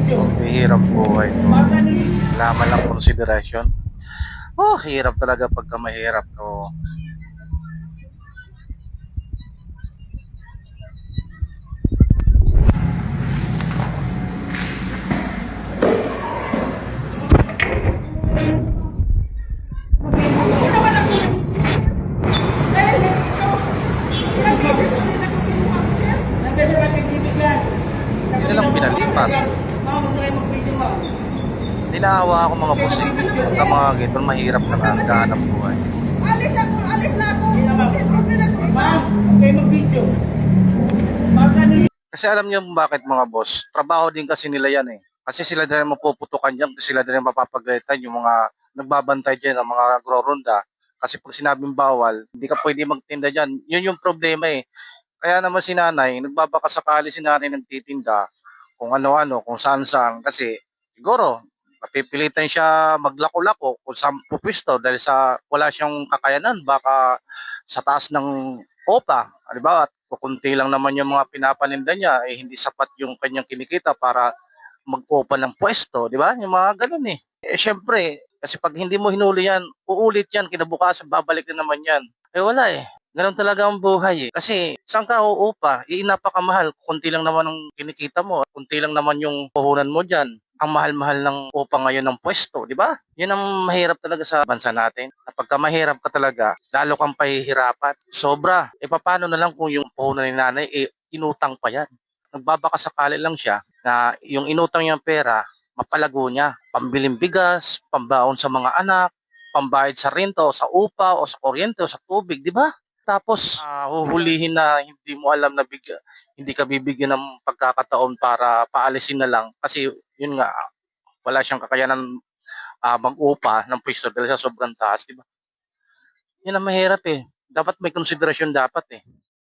Ang hirap buhay ko. Wala man lang konsiderasyon. Oh, hirap talaga pagka mahirap to. Hindi na lang pinalipat. Ninahawa ako mga boss eh. Pagka mga ganito, mahirap na naghahanap buhay. Alis ako, alis na ako. Ma'am, okay mag-video. Kasi alam niyo bakit mga boss? Trabaho din kasi nila yan eh. Kasi sila din ang mapuputukan dyan, sila din ang mapapagalitan yung mga nagbabantay dyan, ang mga agro-ronda. Kasi pag sinabing bawal, hindi ka pwede magtinda dyan. Yun yung problema eh. Kaya naman si nanay, nagbabaka sakali si nanay nagtitinda kung ano-ano, kung saan-saan. Kasi siguro, mapipilitan siya maglako-lako kung saan pupisto dahil sa wala siyang kakayanan. Baka sa taas ng OPA, di ba? At kukunti lang naman yung mga pinapaninda niya, eh hindi sapat yung kanyang kinikita para mag-OPA ng pwesto, di ba? Yung mga ganun eh. Eh syempre, kasi pag hindi mo hinuli yan, uulit yan, kinabukasan, babalik na naman yan. Eh wala eh. Ganun talaga ang buhay eh. Kasi saan ka uupa? Napakamahal. Kunti lang naman ang kinikita mo. Kunti lang naman yung puhunan mo dyan. Ang mahal-mahal ng upa ngayon ng pwesto, di ba? Yun ang mahirap talaga sa bansa natin. At pagka mahirap ka talaga, lalo kang pahihirapan. Sobra. E paano na lang kung yung puhunan ni nanay, inutang pa yan. Nagbabaka sakali lang siya na yung inutang niyang pera, mapalago niya. Pambiling bigas, pambaon sa mga anak, pambayad sa rento, sa upa, o sa kuryente, o sa tubig, di ba? Tapos huhulihin na hindi mo alam na hindi ka bibigyan ng pagkakataon para paalisin na lang kasi yun nga wala siyang kakayanan mag-upa ng pwesto dahil sa sobrang taas, di ba? Yan ang mahirap eh. Dapat may konsiderasyon dapat eh.